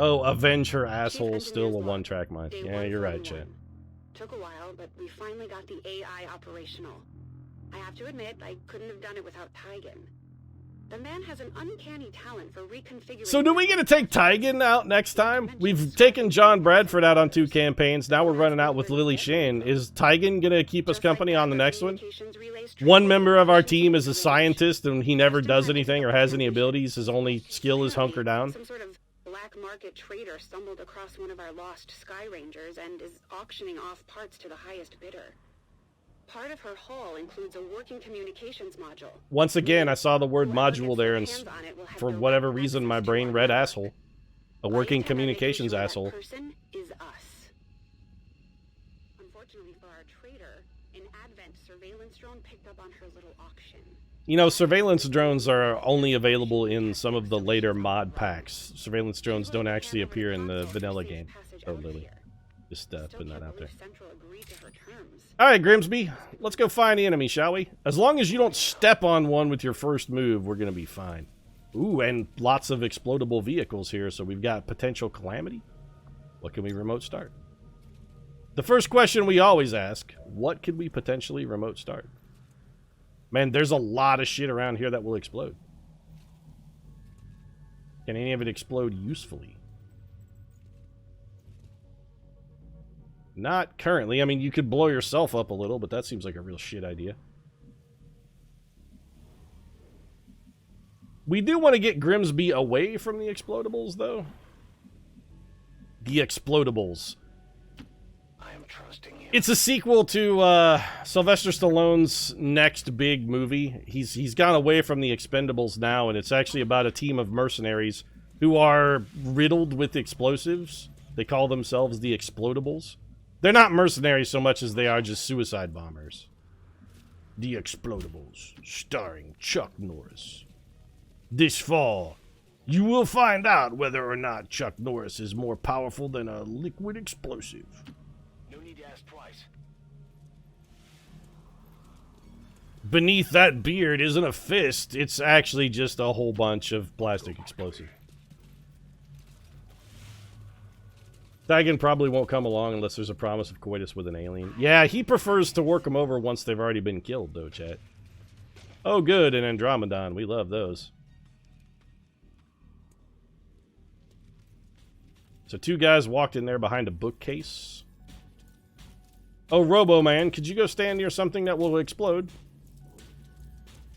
Oh, avenge her asshole, still a one-track mind. Yeah, you're right, Chet. Took a while, but we finally got the AI operational. I have to admit, I couldn't have done it without Tygan. The man has an uncanny talent for reconfiguring... So do we get to take Tygan out next time? We've taken John Bradford out on 2 campaigns. Now we're running out with Lily Shen. Is Tygan gonna keep us company on the next one? One member of our team is a scientist and he never does anything or has any abilities. His only skill is hunker down. Some sort of black market trader stumbled across one of our lost Sky Rangers and is auctioning off parts to the highest bidder. Part of her haul includes a working communications module. Once again, I saw the word module there, and for whatever reason, my brain read asshole. A working communications asshole. Person is us. Unfortunately for our trader, an Advent surveillance drone picked up on her little auction. You know, surveillance drones are only available in some of the later mod packs. Surveillance drones don't actually appear in the vanilla game. Oh, Lily. Just putting that out there. Alright, Grimsby. Let's go find the enemy, shall we? As long as you don't step on one with your first move, we're going to be fine. Ooh, and lots of explodable vehicles here, so we've got potential calamity. What can we remote start? The first question we always ask, what could we potentially remote start? Man, there's a lot of shit around here that will explode. Can any of it explode usefully? Not currently. I mean, you could blow yourself up a little, but that seems like a real shit idea. We do want to get Grimsby away from the explodables, though. The explodables. I am trusting you. It's a sequel to Sylvester Stallone's next big movie. He's gone away from the Expendables now, and it's actually about a team of mercenaries who are riddled with explosives. They call themselves the Explodables. They're not mercenaries so much as they are just suicide bombers. The Explodables, starring Chuck Norris. This fall, you will find out whether or not Chuck Norris is more powerful than a liquid explosive. No need to ask twice. Beneath that beard isn't a fist, it's actually just a whole bunch of plastic explosive. Tygan probably won't come along unless there's a promise of coitus with an alien. Yeah, he prefers to work them over once they've already been killed, though, chat. Oh, good, an Andromedon. We love those. So 2 guys walked in there behind a bookcase. Oh, Robo-Man, could you go stand near something that will explode?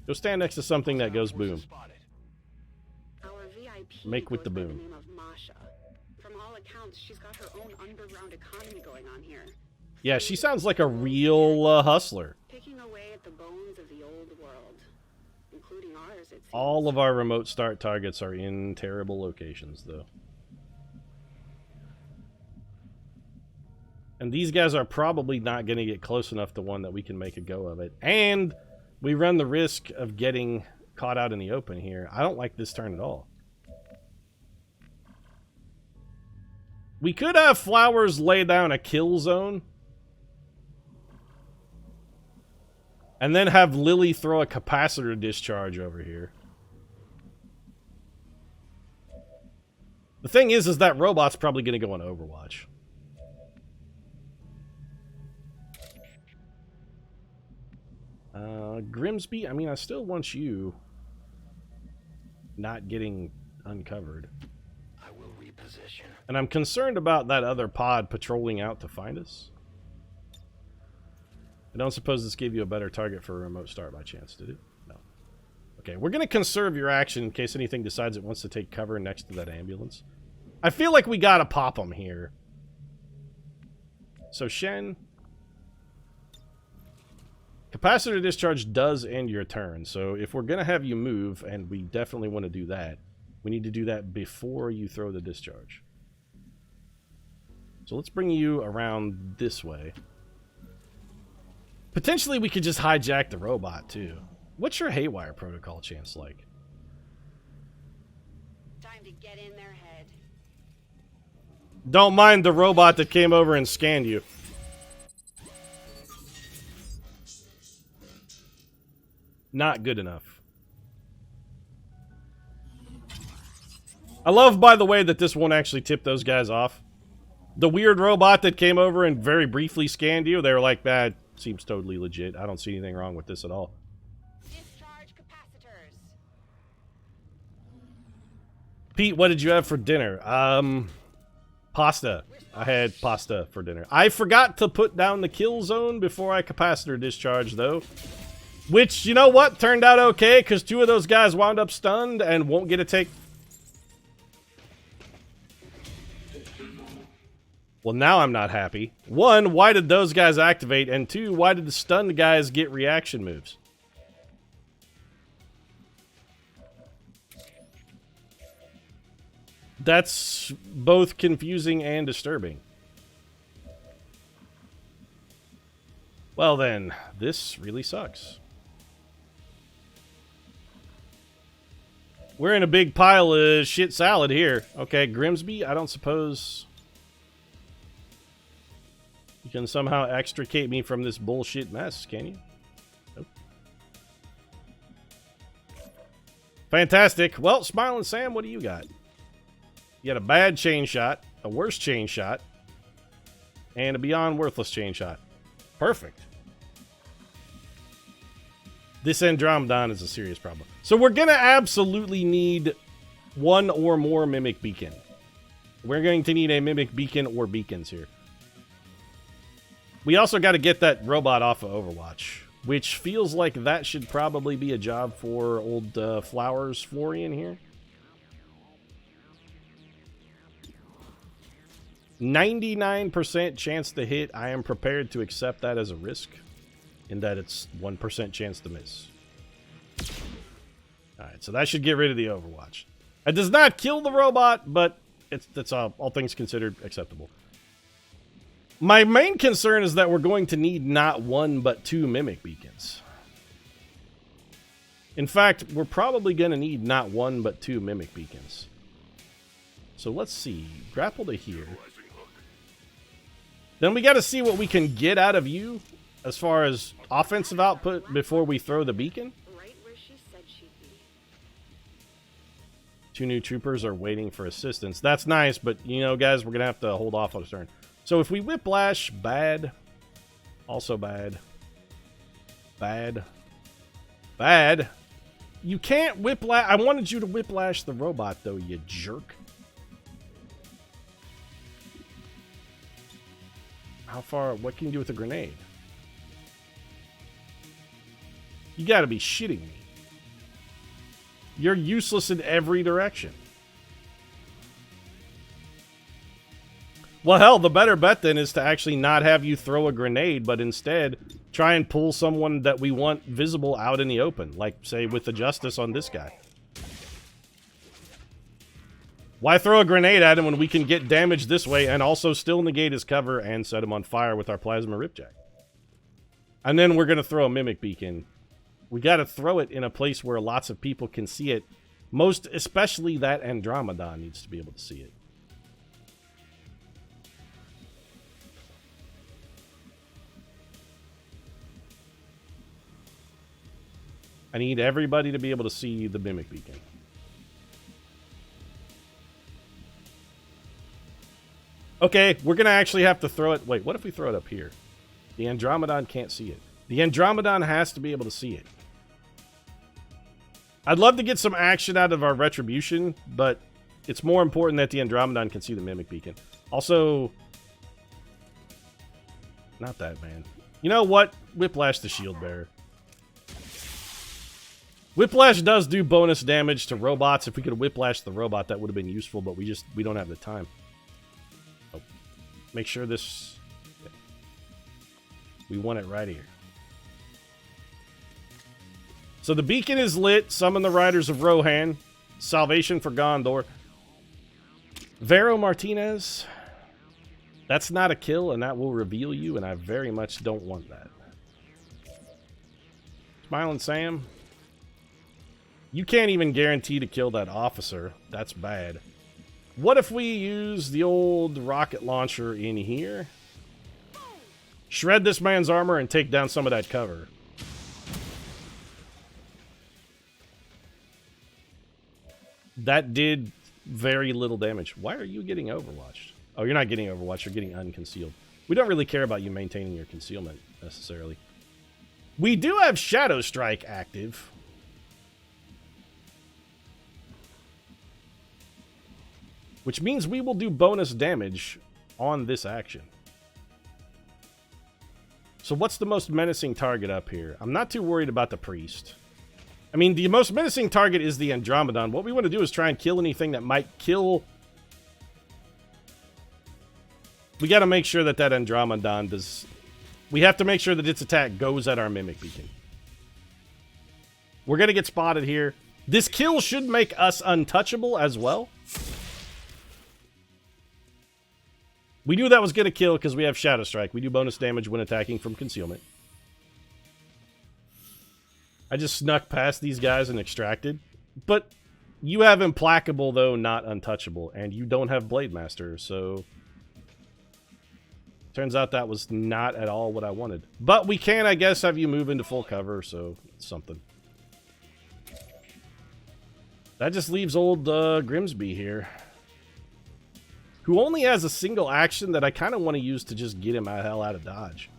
Go stand next to something that goes boom. Make with the boom. She's got her own underground economy going on here. Yeah, she sounds like a real hustler. Picking away at the bones of the old world, including ours, it seems. All of our remote start targets are in terrible locations, though. And these guys are probably not going to get close enough to one that we can make a go of it. And we run the risk of getting caught out in the open here. I don't like this turn at all. We could have Flowers lay down a kill zone. And then have Lily throw a capacitor discharge over here. The thing is that robot's probably going to go on Overwatch. Grimsby, I mean, I still want you not getting uncovered. I will reposition. And I'm concerned about that other pod patrolling out to find us. I don't suppose this gave you a better target for a remote start by chance, did it? No. Okay, we're going to conserve your action in case anything decides it wants to take cover next to that ambulance. I feel like we got to pop them here. So, Shen. Capacitor discharge does end your turn, so if we're going to have you move, and we definitely want to do that, we need to do that before you throw the discharge. So let's bring you around this way. Potentially we could just hijack the robot, too. What's your Haywire Protocol chance like? Time to get in their head. Don't mind the robot that came over and scanned you. Not good enough. I love, by the way, that this won't actually tip those guys off. The weird robot that came over and very briefly scanned you, they were like, that seems totally legit. I don't see anything wrong with this at all. Discharge capacitors. Pete, what did you have for dinner? Pasta. I had pasta for dinner. I forgot to put down the kill zone before I capacitor discharged, though. Which, you know what? Turned out okay, because 2 of those guys wound up stunned and won't get a take. Well, now I'm not happy. 1, why did those guys activate? And 2, why did the stunned guys get reaction moves? That's both confusing and disturbing. Well then, this really sucks. We're in a big pile of shit salad here. Okay, Grimsby, I don't suppose you can somehow extricate me from this bullshit mess, can you? Nope. Fantastic. Well, Smiling Sam, what do you got? You got a bad chain shot, a worse chain shot, and a beyond worthless chain shot. Perfect. This Andromedon is a serious problem. So we're going to absolutely need 1 or more Mimic Beacon. We're going to need a Mimic Beacon or beacons here. We also got to get that robot off of Overwatch, which feels like that should probably be a job for old Flowers Florian here. 99% chance to hit. I am prepared to accept that as a risk, in that it's 1% chance to miss. Alright, so that should get rid of the Overwatch. It does not kill the robot, but it's all things considered acceptable. My main concern is that we're going to need not 1 but 2 Mimic Beacons. In fact, we're probably going to need not 1 but 2 Mimic Beacons. So let's see. Grapple to here. Then we got to see what we can get out of you as far as offensive output before we throw the beacon. Right where she said she'd be. 2 new troopers are waiting for assistance. That's nice, but you know, guys, we're going to have to hold off on a turn. So if we whiplash, bad. Also bad. Bad. Bad. You can't whiplash. I wanted you to whiplash the robot, though, you jerk. How far? What can you do with a grenade? You gotta be shitting me. You're useless in every direction. Well, hell, the better bet then is to actually not have you throw a grenade, but instead try and pull someone that we want visible out in the open. Like, say, with the Justice on this guy. Why throw a grenade at him when we can get damage this way and also still negate his cover and set him on fire with our Plasma Ripjack? And then we're going to throw a Mimic Beacon. We got to throw it in a place where lots of people can see it. Most especially that Andromedon needs to be able to see it. I need everybody to be able to see the Mimic Beacon. Okay, we're going to actually have to throw it. Wait, what if we throw it up here? The Andromedon can't see it. The Andromedon has to be able to see it. I'd love to get some action out of our Retribution, but it's more important that the Andromedon can see the Mimic Beacon. Also, not that, man. You know what? Whiplash the Shield Bearer. Whiplash does do bonus damage to robots. If we could whiplash the robot, that would have been useful, but we don't have the time. Oh, make sure this... Okay. We want it right here. So the beacon is lit. Summon the Riders of Rohan. Salvation for Gondor. Vero Martinez. That's not a kill, and that will reveal you, and I very much don't want that. Smiling Sam. You can't even guarantee to kill that officer. That's bad. What if we use the old rocket launcher in here? Shred this man's armor and take down some of that cover. That did very little damage. Why are you getting overwatched? Oh, you're not getting overwatched. You're getting unconcealed. We don't really care about you maintaining your concealment, necessarily. We do have Shadow Strike active. Which means we will do bonus damage on this action. So what's the most menacing target up here? I'm not too worried about the priest. I mean, the most menacing target is the Andromedon. What we want to do is try and kill anything that might kill... We got to make sure that that Andromedon does... We have to make sure that its attack goes at our Mimic Beacon. We're going to get spotted here. This kill should make us untouchable as well. We knew that was going to kill because we have Shadow Strike. We do bonus damage when attacking from concealment. I just snuck past these guys and extracted. But you have Implacable, though, not Untouchable. And you don't have Blade Master, so... Turns out that was not at all what I wanted. But we can, I guess, have you move into full cover, so it's something. That just leaves old Grimsby here. Who only has a single action that I kind of want to use to just get him the hell out of dodge.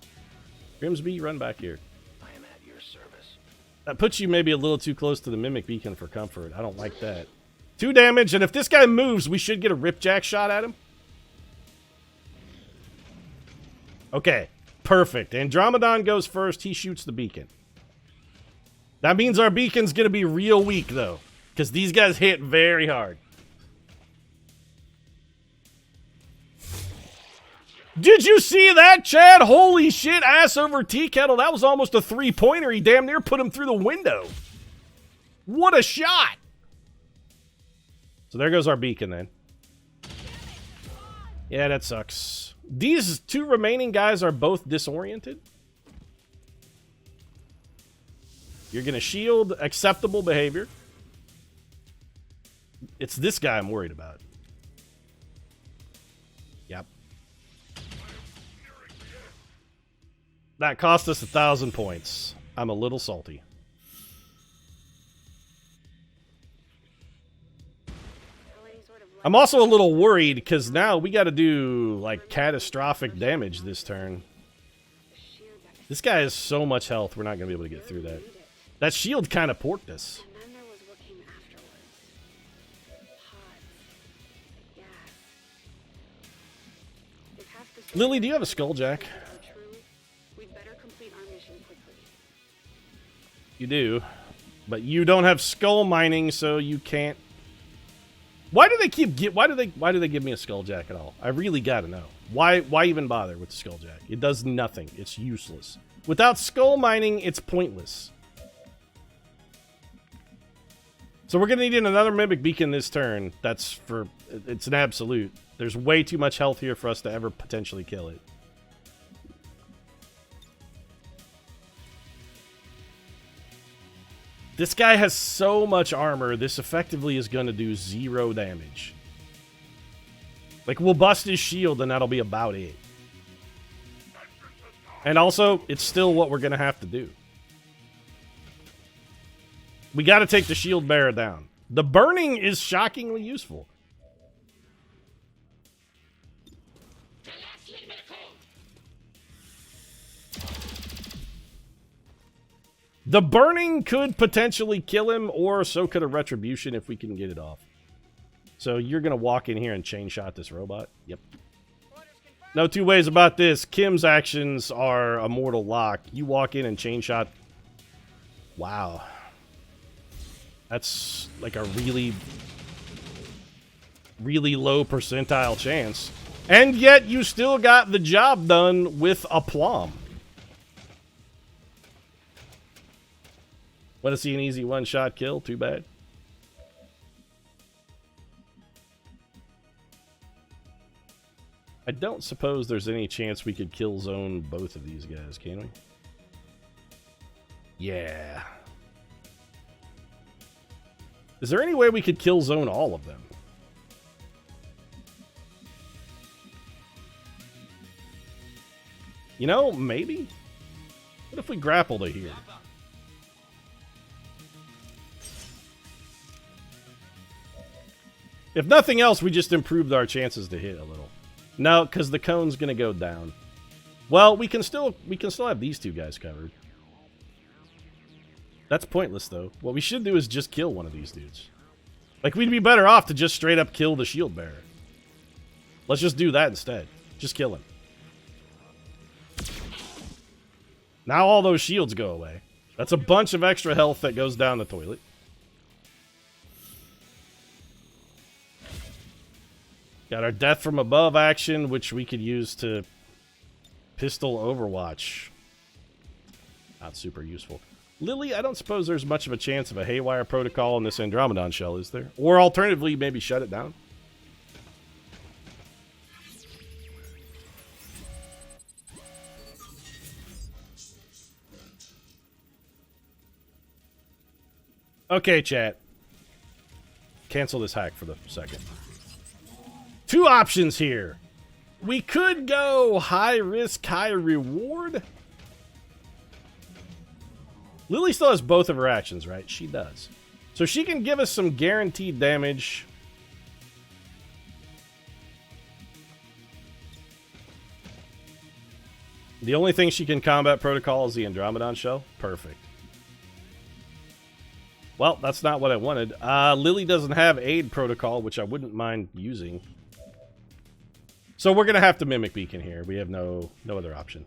Grimsby, run back here. I am at your service. That puts you maybe a little too close to the Mimic Beacon for comfort. I don't like that. 2 damage, and if this guy moves, we should get a Ripjack shot at him. Okay, perfect. Andromedon goes first. He shoots the beacon. That means our beacon's going to be real weak, though, because these guys hit very hard. Did you see that, Chad? Holy shit, ass over tea kettle. That was almost a 3-pointer. He damn near put him through the window. What a shot. So there goes our beacon then. Yeah, that sucks. These 2 remaining guys are both disoriented. You're going to shield acceptable behavior. It's this guy I'm worried about. Yep. That cost us 1,000 points. I'm a little salty. I'm also a little worried because now we got to do like catastrophic damage this turn. This guy has so much health, we're not going to be able to get through that. That shield kind of porked us. Lily, do you have a Skulljack? You do, but you don't have skull mining, so you can't. Why do they why do they give me a Skulljack at all? I really gotta know. Why even bother with the Skulljack? It does nothing. It's useless. Without skull mining, it's pointless. So we're gonna need another Mimic Beacon this turn. It's an absolute. There's way too much health here for us to ever potentially kill it. This guy has so much armor, this effectively is going to do 0 damage. Like, we'll bust his shield and that'll be about it. And also, it's still what we're going to have to do. We got to take the shield bearer down. The burning is shockingly useful. The burning could potentially kill him, or so could a retribution if we can get it off. So you're going to walk in here and chain shot this robot? Yep. No 2 ways about this. Kim's actions are a mortal lock. You walk in and chain shot. Wow. That's like a really, really low percentile chance. And yet you still got the job done with aplomb. Want to see an easy one-shot kill? Too bad. I don't suppose there's any chance we could kill zone both of these guys, can we? Yeah. Is there any way we could kill zone all of them? You know, maybe? What if we grappled it here? If nothing else, we just improved our chances to hit a little. No, because the cone's gonna go down. Well, we can still have these two guys covered. That's pointless, though. What we should do is just kill one of these dudes. Like, we'd be better off to just straight up kill the shield bearer. Let's just do that instead. Just kill him. Now all those shields go away. That's a bunch of extra health that goes down the toilet. Got our death from above action, which we could use to pistol Overwatch. Not super useful. Lily, I don't suppose there's much of a chance of a haywire protocol in this Andromedon shell, is there? Or alternatively, maybe shut it down? Okay, chat. Cancel this hack for the second. Two options here. We could go high risk, high reward. Lily still has both of her actions, right? She does. So she can give us some guaranteed damage. The only thing she can combat protocol is the Andromedon shell. Perfect. Well, that's not what I wanted. Lily doesn't have aid protocol, which I wouldn't mind using. So we're going to have to Mimic Beacon here. We have no other option.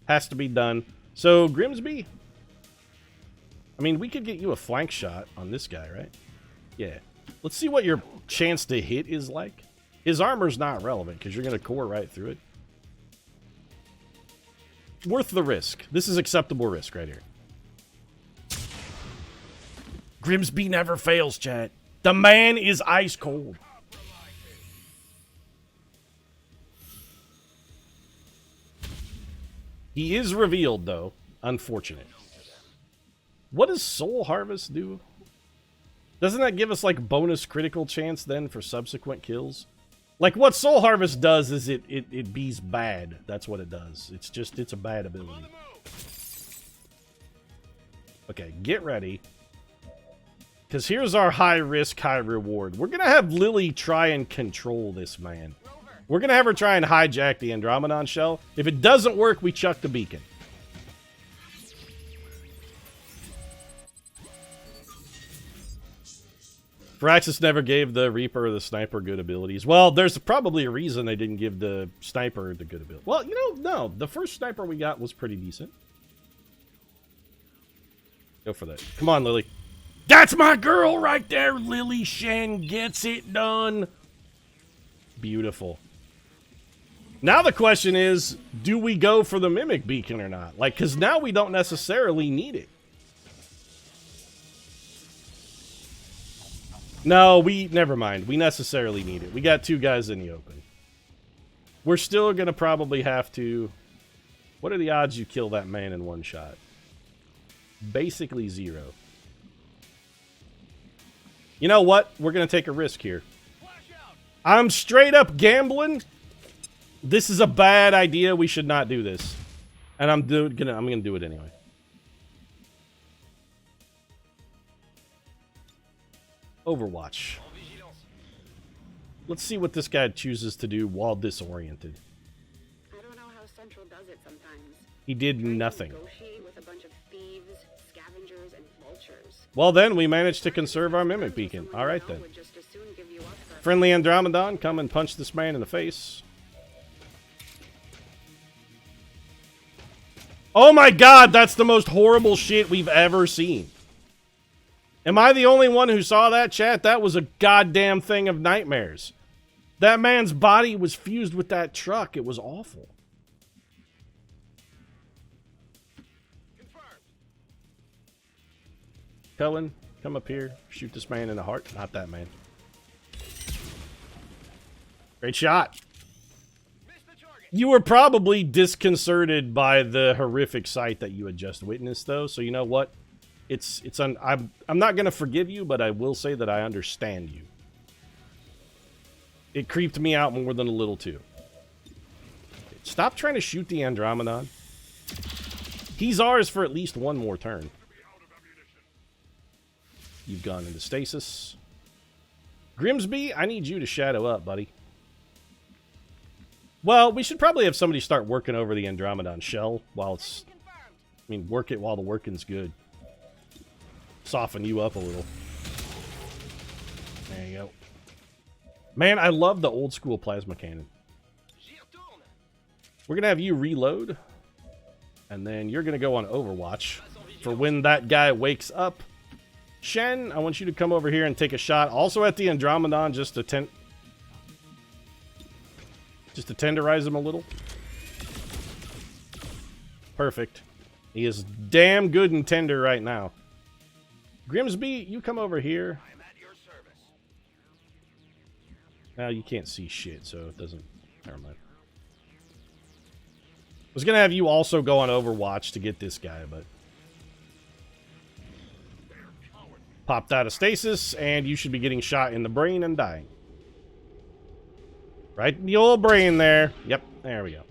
Has to be done. So, Grimsby? I mean, we could get you a flank shot on this guy, right? Yeah. Let's see what your chance to hit is like. His armor's not relevant, because you're going to core right through it. Worth the risk. This is acceptable risk right here. Grimsby never fails, chat. The man is ice cold. He is revealed, though. Unfortunate. What does Soul Harvest do? Doesn't that give us, like, bonus critical chance, then, for subsequent kills? Like, what Soul Harvest does is it bees bad. That's what it does. It's a bad ability. Okay, get ready. Because here's our high risk, high reward. We're going to have Lily try and control this man. We're going to have her try and hijack the Andromedon shell. If it doesn't work, we chuck the beacon. Firaxis never gave the Reaper or the Sniper good abilities. Well, there's probably a reason they didn't give the Sniper the good ability. Well, you know, no. The first Sniper we got was pretty decent. Go for that. Come on, Lily. That's my girl right there, Lily Shen gets it done. Beautiful. Now the question is, do we go for the Mimic Beacon or not? Like, because now we don't necessarily need it. No, never mind. We necessarily need it. We got two guys in the open. We're still going to probably have to... What are the odds you kill that man in one shot? Basically 0. You know what? We're going to take a risk here. I'm straight up gambling. This is a bad idea. We should not do this. And I'm going to do it anyway. Overwatch. Let's see what this guy chooses to do while disoriented. I don't know how Central does it sometimes. He did nothing. Negotiate with a bunch of thieves, scavengers, and vultures. Well then, we managed to conserve our Mimic Beacon. Alright then. Friendly Andromedon, come and punch this man in the face. Oh my god, that's the most horrible shit we've ever seen. Am I the only one who saw that, chat? That was a goddamn thing of nightmares. That man's body was fused with that truck. It was awful. Cohen, come up here. Shoot this man in the heart. Not that man. Great shot. You were probably disconcerted by the horrific sight that you had just witnessed, though. So you know what? I'm not going to forgive you, but I will say that I understand you. It creeped me out more than a little, too. Stop trying to shoot the Andromedon. He's ours for at least one more turn. You've gone into stasis. Grimsby, I need you to shadow up, buddy. Well, we should probably have somebody start working over the Andromedon shell while it's... I mean, work it while the working's good. Soften you up a little. There you go. Man, I love the old school plasma cannon. We're going to have you reload. And then you're going to go on Overwatch for when that guy wakes up. Shen, I want you to come over here and take a shot. Also at the Andromedon, just to tenderize him a little. Perfect. He is damn good and tender right now. Grimsby, you come over here. I'm at your service. Now you can't see shit, so it doesn't... Never mind. I was going to have you also go on Overwatch to get this guy, but... Popped out of stasis, and you should be getting shot in the brain and dying. Right in the old brain there. Yep, there we go.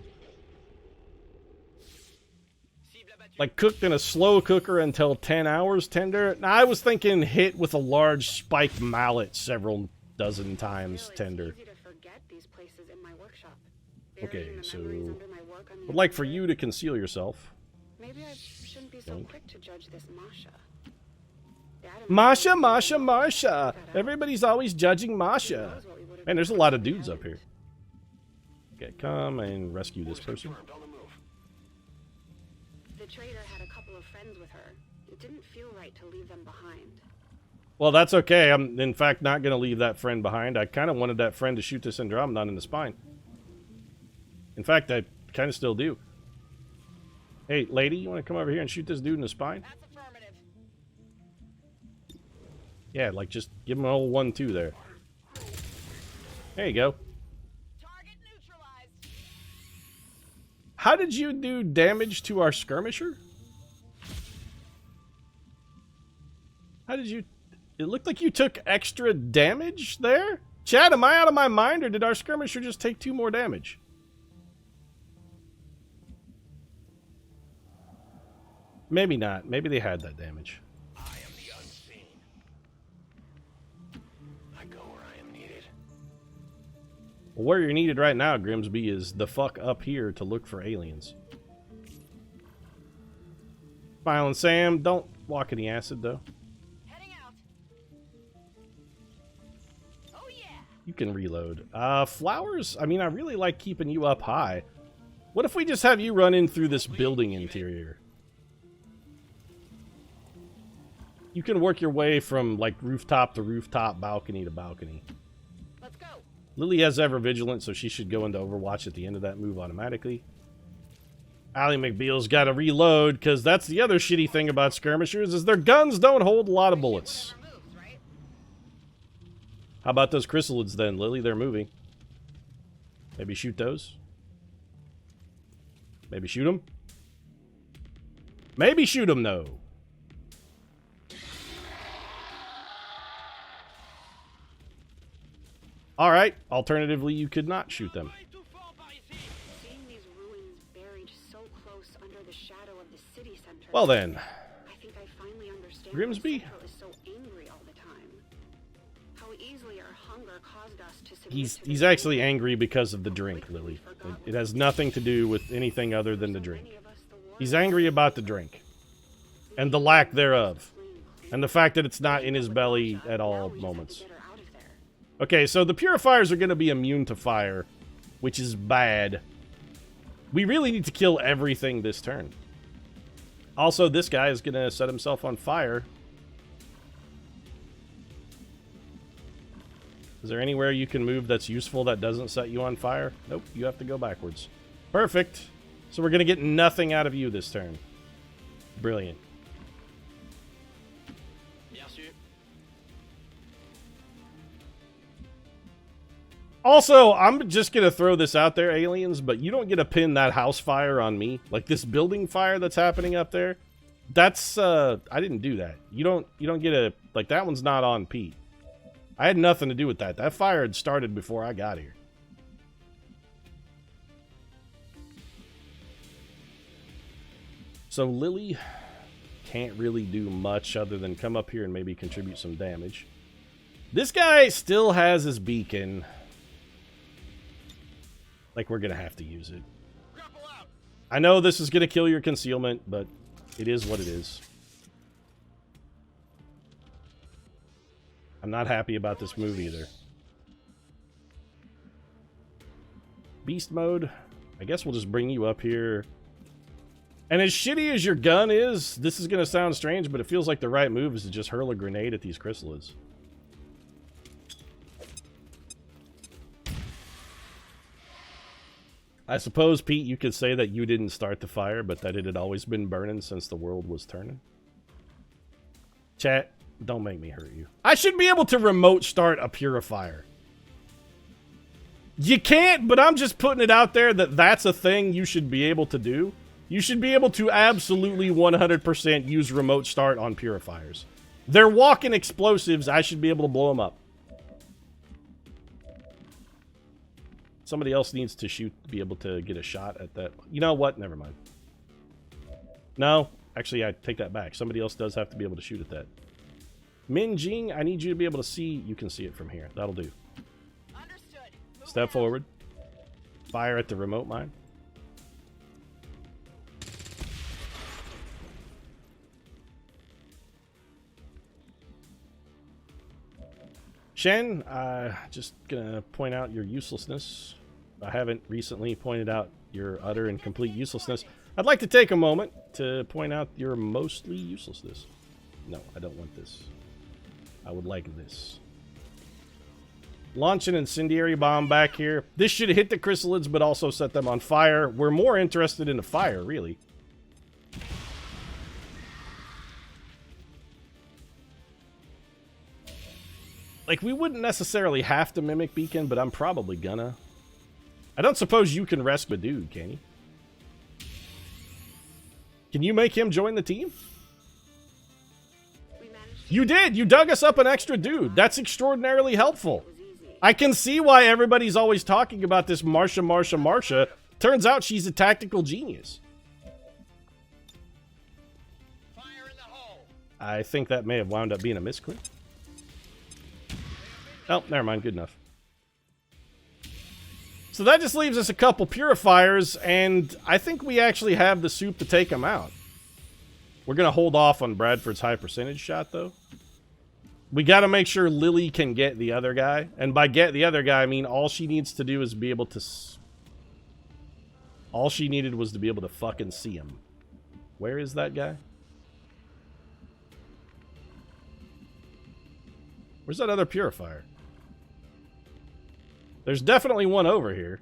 Like cooked in a slow cooker until 10 hours tender. Now, I was thinking hit with a large spiked mallet several dozen times tender. Okay, so would like for you to conceal yourself. Maybe I shouldn't be so quick to judge this Masha. Masha, Masha, Masha. Everybody's always judging Masha. Man, there's a lot of dudes up here. Okay, come and rescue this person. The trader had a couple of friends with her. It didn't feel right to leave them behind. Well, that's okay. I'm, in fact, not going to leave that friend behind. I kind of wanted that friend to shoot this Andromedon in the spine. In fact, I kind of still do. Hey, lady, you want to come over here and shoot this dude in the spine? That's affirmative. Yeah, like, just give him an old 1-2 there. There you go. Target neutralized. How did you do damage to our skirmisher? How did you... It looked like you took extra damage there? Chad, am I out of my mind, or did our skirmisher just take 2 more damage? Maybe not. Maybe they had that damage. I am the unseen. I go where I am needed. Well, where you're needed right now, Grimsby, is the fuck up here to look for aliens. Smiling Sam, don't walk in the acid, though. Heading out. Oh yeah. You can reload. Flowers? I mean, I really like keeping you up high. What if we just have you run in through this building interior? You can work your way from, like, rooftop to rooftop, balcony to balcony. Let's go. Lily has Ever Vigilant, so she should go into Overwatch at the end of that move automatically. Ally McBeal's got to reload, because that's the other shitty thing about skirmishers, is their guns don't hold a lot of bullets. Moves, right? How about those chrysalids then, Lily? They're moving. Maybe shoot those. Maybe shoot them. Maybe shoot them, though. Alright, alternatively, you could not shoot them. Seeing these ruins buried so close under the shadow of the city center. Well then, I think I finally understand Grimsby? why Central is so angry all the time. How easily our hunger caused us to submit to he's the actually rules. angry because of the drink, Lily. It has nothing to do with anything other than the drink. He's angry about the drink. And the lack thereof. And the fact that it's not in his belly at all moments. Okay, so the purifiers are going to be immune to fire, which is bad. We really need to kill everything this turn. Also, this guy is going to set himself on fire. Is there anywhere you can move that's useful that doesn't set you on fire? Nope, you have to go backwards. Perfect. So we're going to get nothing out of you this turn. Brilliant. Also, I'm just going to throw this out there, aliens, but you don't get to pin that house fire on me. Like this building fire that's happening up there. That's, I didn't do that. You don't get a, like that one's not on Pete. I had nothing to do with that. That fire had started before I got here. So Lily can't really do much other than come up here and maybe contribute some damage. This guy still has his beacon. Like, we're gonna have to use it. I know this is gonna kill your concealment, but it is what it is. I'm not happy about this move either. Beast mode. I guess we'll just bring you up here. And as shitty as your gun is, this is gonna sound strange, but it feels like the right move is to just hurl a grenade at these chrysalids. I suppose, Pete, you could say that you didn't start the fire, but that it had always been burning since the world was turning. Chat, don't make me hurt you. I should be able to remote start a purifier. You can't, but I'm just putting it out there that that's a thing you should be able to do. You should be able to absolutely 100% use remote start on purifiers. They're walking explosives. I should be able to blow them up. Somebody else needs to shoot to be able to get a shot at that. You know what? Never mind. No, actually, I take that back. Somebody else does have to be able to shoot at that. Min Jing, I need you to be able to see. You can see it from here. That'll do. Understood. Step forward. Fire at the remote mine. Shen, just gonna point out your uselessness. I haven't recently pointed out your utter and complete uselessness. I'd like to take a moment to point out your mostly uselessness. No, I don't want this. I would like this. Launch an incendiary bomb back here. This should hit the chrysalids, but also set them on fire. We're more interested in the fire, really. Like, we wouldn't necessarily have to mimic Beacon, but I'm probably gonna. I don't suppose you can rescue a dude, can you? Can you make him join the team? You did! You dug us up an extra dude. That's extraordinarily helpful. I can see why everybody's always talking about this Marsha. Turns out she's a tactical genius. Fire in the hole. I think that may have wound up being a misclick. Oh, never mind. Good enough. So that just leaves us a couple purifiers, and I think we actually have the soup to take them out. We're going to hold off on Bradford's high percentage shot, though. We got to make sure Lily can get the other guy. And by get the other guy, I mean all she needs to do is be able to... All she needed was to be able to fucking see him. Where is that guy? Where's that other purifier? There's definitely one over here.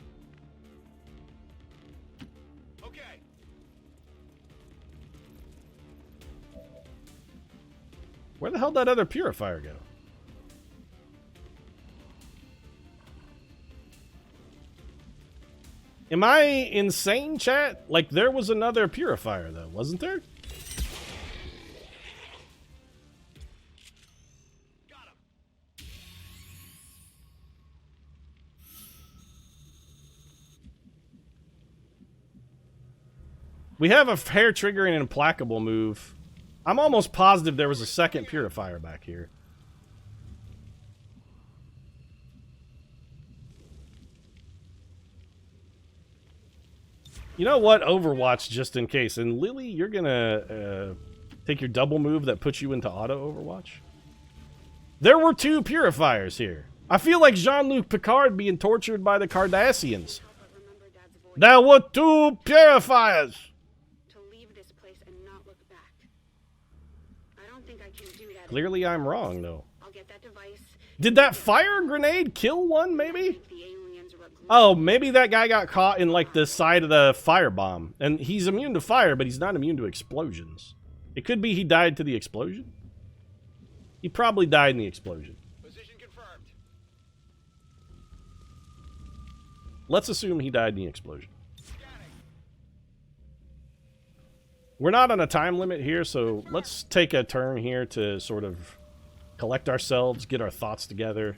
Okay. Where the hell did that other purifier go? Am I insane, chat? Like, there was another purifier, though, wasn't there? We have a hair triggering and implacable move. I'm almost positive there was a second purifier back here. You know what? Overwatch just in case. And Lily, you're gonna take your double move that puts you into auto Overwatch. There were two purifiers here. I feel like Jean-Luc Picard being tortured by the Cardassians. There were two purifiers. Clearly I'm wrong, though. Did that fire grenade kill one, maybe? Oh, maybe that guy got caught in, like, the side of the firebomb. And he's immune to fire, but he's not immune to explosions. It could be he died to the explosion. He probably died in the explosion. Position confirmed. Let's assume he died in the explosion. We're not on a time limit here, so let's take a turn here to sort of collect ourselves, get our thoughts together.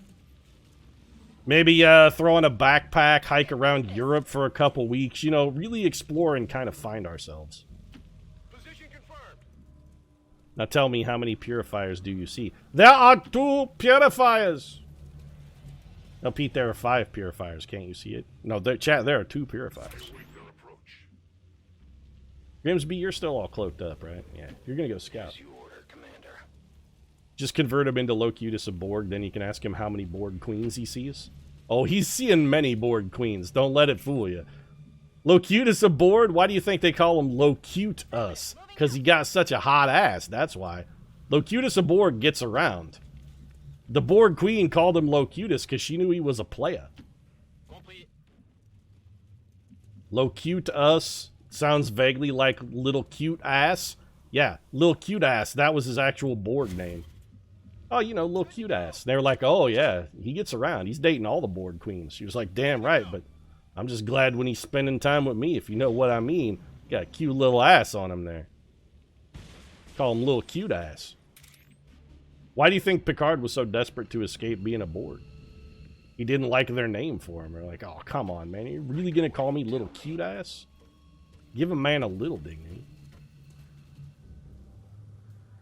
Maybe throw in a backpack, hike around Europe for a couple weeks, you know, really explore and kind of find ourselves. Position confirmed. Now tell me, how many purifiers do you see? There are 2 purifiers! No, Pete, there are 5 purifiers. Can't you see it? No, chat, there are 2 purifiers. Grimsby, you're still all cloaked up, right? Yeah, you're gonna go scout. Just convert him into Locutus of Borg, then you can ask him how many Borg queens he sees. Oh, he's seeing many Borg queens. Don't let it fool you. Locutus of Borg? Why do you think they call him Locute Us? Because he got such a hot ass, that's why. Locutus of Borg gets around. The Borg queen called him Locutus because she knew he was a playa. Locute Us sounds vaguely like little cute ass. Yeah, little cute ass. That was his actual Borg name. Oh, you know, little cute ass. They were like, oh yeah, he gets around. He's dating all the Borg queens. She was like, damn right, but I'm just glad when he's spending time with me, if you know what I mean. Got a cute little ass on him there. Call him little cute ass. Why do you think Picard was so desperate to escape being a Borg? He didn't like their name for him. They're like, oh, come on, man. Are you really going to call me little cute ass? Give a man a little dignity.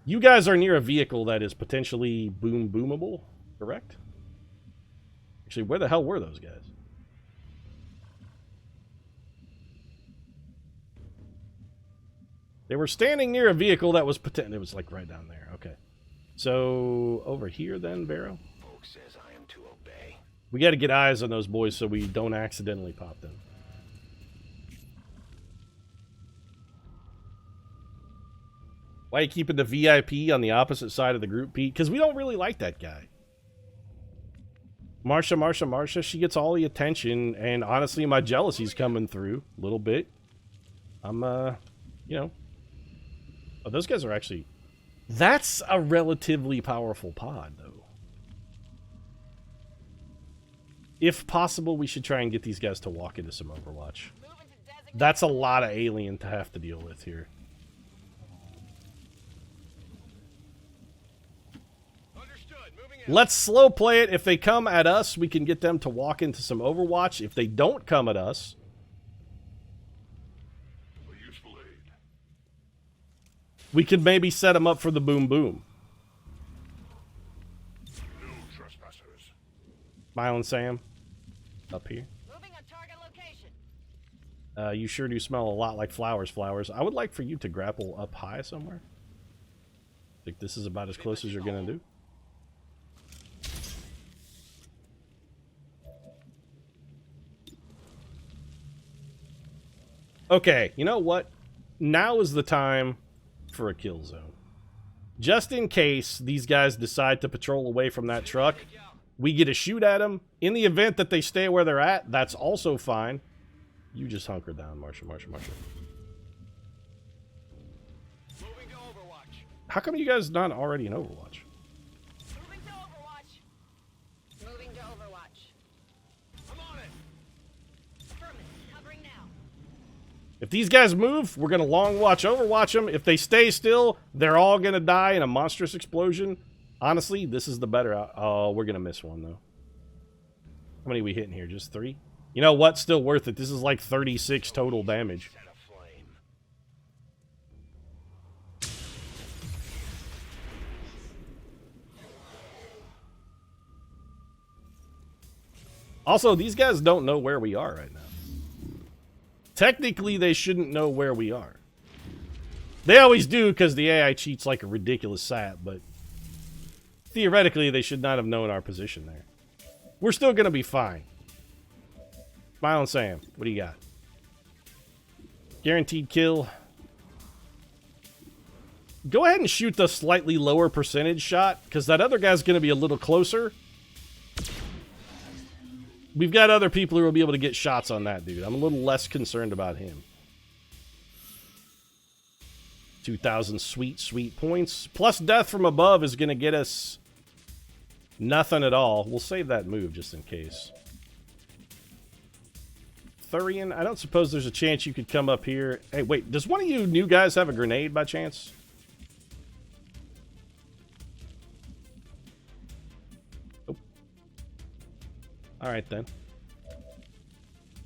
You guys are near a vehicle that is potentially boomable, correct? Actually, where the hell were those guys? They were standing near a vehicle that was it was like right down there. Okay. So, over here then, Barrow? Says I am to obey. We got to get eyes on those boys so we don't accidentally pop them. Why are you keeping the VIP on the opposite side of the group, Pete? Because we don't really like that guy. Marsha, she gets all the attention, and honestly, my jealousy's coming through a little bit. I'm, you know. Oh, those guys are actually... That's a relatively powerful pod, though. If possible, we should try and get these guys to walk into some Overwatch. That's a lot of alien to have to deal with here. Let's slow play it. If they come at us, we can get them to walk into some Overwatch. If they don't come at us... we could maybe set them up for the boom boom. No trespassers. Smiling Sam. Up here. Moving on target location. You sure do smell a lot like flowers. I would like for you to grapple up high somewhere. I think this is about as close as you're going to do. Okay, you know what? Now is the time for a kill zone. Just in case these guys decide to patrol away from that truck, we get a shoot at them. In the event that they stay where they're at, that's also fine. You just hunker down, Marsha. Moving to Overwatch. How come you guys not already in Overwatch? Moving to Overwatch. Moving to Overwatch. I'm on it. Affirmative. Covering now. If these guys move, we're going to long watch Overwatch them. If they stay still, they're all going to die in a monstrous explosion. Honestly, this is the better out. Oh, we're going to miss one, though. How many are we hitting here? Just 3? You know what? Still worth it. This is like 36 total damage. Set a flame. Also, these guys don't know where we are right now. Technically, they shouldn't know where we are. They always do because the AI cheats like a ridiculous sap, but theoretically, they should not have known our position there. We're still going to be fine. Smiling Sam, what do you got? Guaranteed kill. Go ahead and shoot the slightly lower percentage shot, because that other guy's going to be a little closer. We've got other people who will be able to get shots on that dude. I'm a little less concerned about him. 2,000 sweet points. Plus death from above is going to get us nothing at all. We'll save that move just in case. Thurian, I don't suppose there's a chance you could come up here. Hey, wait, does one of you new guys have a grenade by chance? Nope. Alright then. I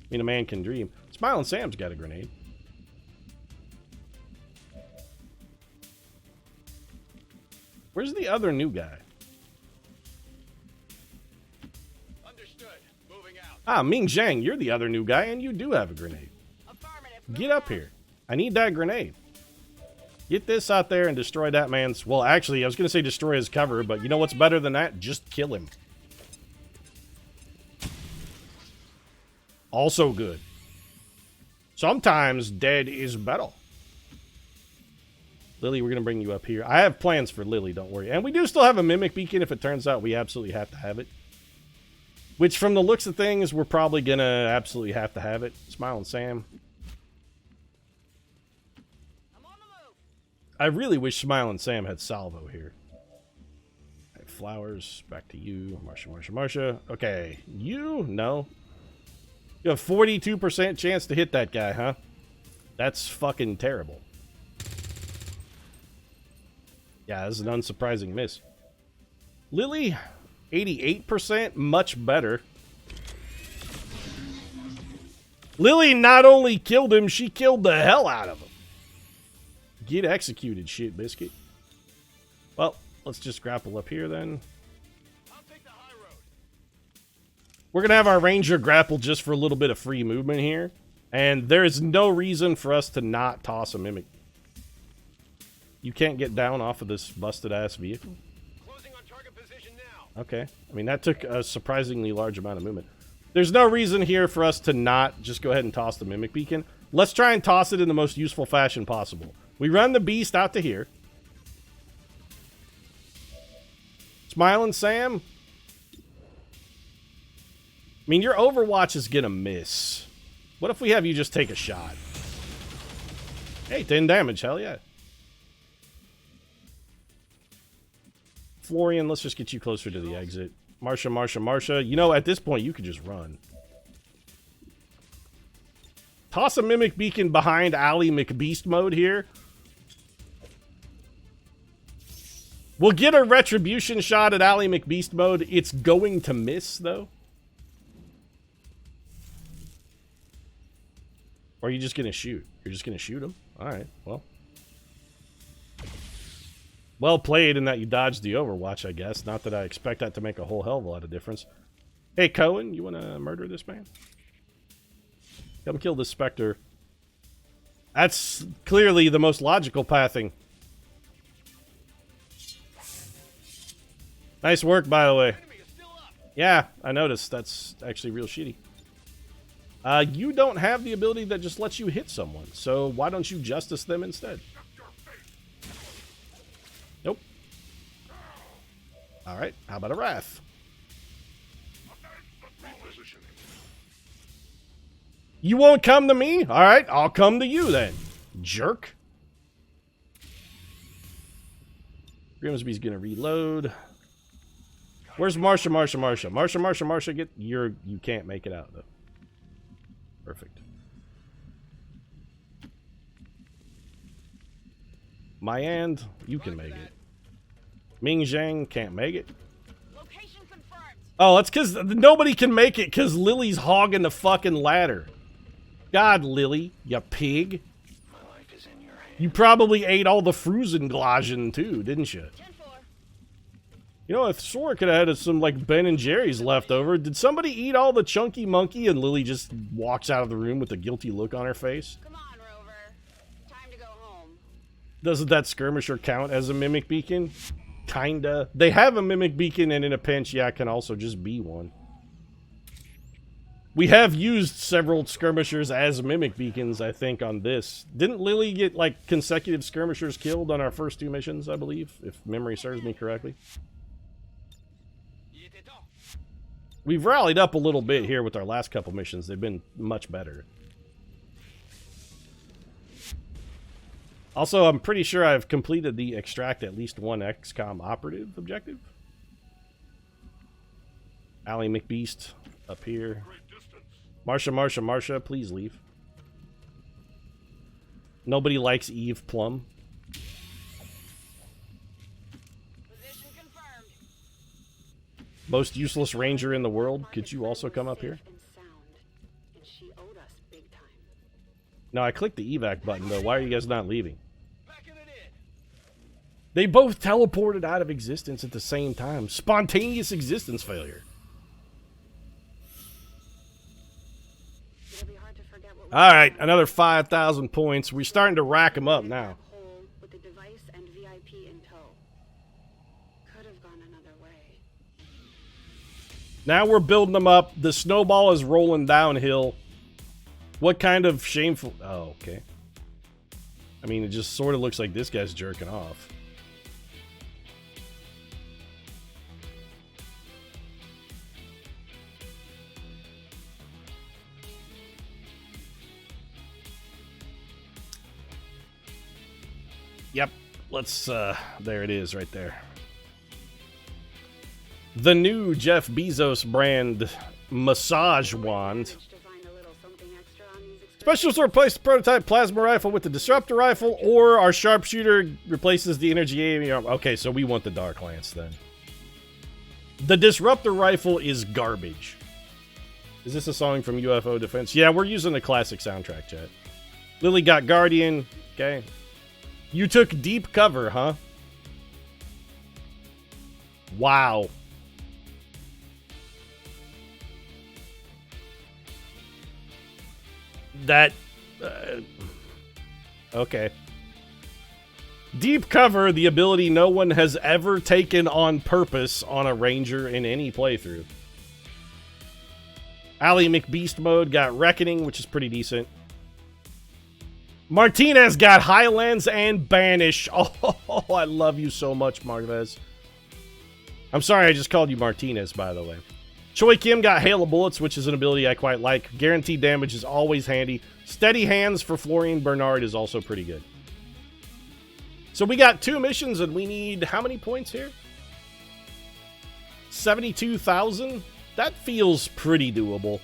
mean, a man can dream. Smiling Sam's got a grenade. Where's the other new guy? Understood. Moving out. Ah, Ming Zhang, you're the other new guy, and you do have a grenade. Affirmative. Get up here. I need that grenade. Get this out there and destroy that man's... Well, actually, I was going to say destroy his cover, but you know what's better than that? Just kill him. Also good. Sometimes dead is better. Lily, we're going to bring you up here. I have plans for Lily, don't worry. And we do still have a Mimic Beacon if it turns out we absolutely have to have it. Which, from the looks of things, we're probably going to absolutely have to have it. Smiling Sam. I'm on the move. I really wish Smiling Sam had salvo here. Right, flowers, back to you. Marsha. Okay, you? No. You have 42% chance to hit that guy, huh? That's fucking terrible. Yeah, this is an unsurprising miss. Lily, 88%, much better. Lily not only killed him, she killed the hell out of him. Get executed, shit biscuit. Well, let's just grapple up here then. I'll take the high road. We're going to have our ranger grapple just for a little bit of free movement here. And there is no reason for us to not toss a mimic. You can't get down off of this busted-ass vehicle. Closing on target position now. Okay. I mean, that took a surprisingly large amount of movement. There's no reason here for us to not just go ahead and toss the Mimic Beacon. Let's try and toss it in the most useful fashion possible. We run the beast out to here. Smiling Sam. I mean, your Overwatch is gonna miss. What if we have you just take a shot? Hey, 10 damage. Hell yeah. Florian, let's just get you closer to the exit. Marsha. You know, at this point, you could just run. Toss a Mimic Beacon behind Ally McBeast mode here. We'll get a Retribution shot at Ally McBeast mode. It's going to miss, though. Or are you just going to shoot? You're just going to shoot him? Alright, well. Well played in that you dodged the Overwatch, I guess. Not that I expect that to make a whole hell of a lot of difference. Hey, Cohen, you want to murder this man? Come kill this Spectre. That's clearly the most logical pathing. Nice work, by the way. Enemy is still up. Yeah, I noticed. That's actually real shitty. You don't have the ability that just lets you hit someone, so why don't you justice them instead? Nope. Alright, how about a Wrath? You won't come to me? Alright, I'll come to you then, jerk. Grimsby's gonna reload. Where's Marsha? Marsha, get you can't make it out though. Perfect. Myand, you can make it. Ming Zhang can't make it. Location confirmed. Oh, that's because nobody can make it because Lily's hogging the fucking ladder. God, Lily, you pig. My life is in your hands. You probably ate all the Fruzenglaschen too, didn't you? 10-4. You know, if Sora could have had some, like, Ben and Jerry's left over, did somebody eat all the Chunky Monkey and Lily just walks out of the room with a guilty look on her face? Come on, Rover. Time to go home. Doesn't that skirmisher count as a Mimic Beacon? Kinda. They have a Mimic Beacon, and in a pinch, yeah, it can also just be one. We have used several skirmishers as Mimic Beacons, I think, on this. Didn't Lily get, like, consecutive skirmishers killed on our first two missions, I believe, if memory serves me correctly? We've rallied up a little bit here with our last couple missions. They've been much better. Also, I'm pretty sure I've completed the extract at least one XCOM operative objective. Ally McBeast up here. Marsha, please leave. Nobody likes Eve Plum. Position confirmed. Most useless ranger in the world. Could you also come up here? And she owed us big time. No, I clicked the evac button though. Why are you guys not leaving? Backing it in. They both teleported out of existence at the same time. Spontaneous existence failure. It'll be hard to forget what we All right, another 5,000 points. We're starting to rack them up now. hole with the device and VIP in tow. Could have gone another way. Now we're building them up. The snowball is rolling downhill. What kind of shameful... Oh, okay. I mean, it just sort of looks like this guy's jerking off. Yep, let's, there it is right there. The new Jeff Bezos brand massage wand. Managed to find a little something extra on these experiments. Specials replace the prototype plasma rifle with the disruptor rifle, or our sharpshooter replaces the energy aiming arm. Okay, so we want the Dark Lance then. The disruptor rifle is garbage. Is this a song from UFO Defense? Yeah, we're using the classic soundtrack, chat. Lily got Guardian. Okay. You took deep cover, huh? Wow. That... okay. Deep cover, the ability no one has ever taken on purpose on a Ranger in any playthrough. Ally McBeast mode got Reckoning, which is pretty decent. Martinez got Highlands and Banish. Oh, I love you so much, Marvez. I'm sorry I just called you Martinez, by the way. Choi Kim got Hail of Bullets, which is an ability I quite like. Guaranteed damage is always handy. Steady Hands for Florian Bernard is also pretty good. So we got 2 missions and we need how many points here? 72,000? That feels pretty doable.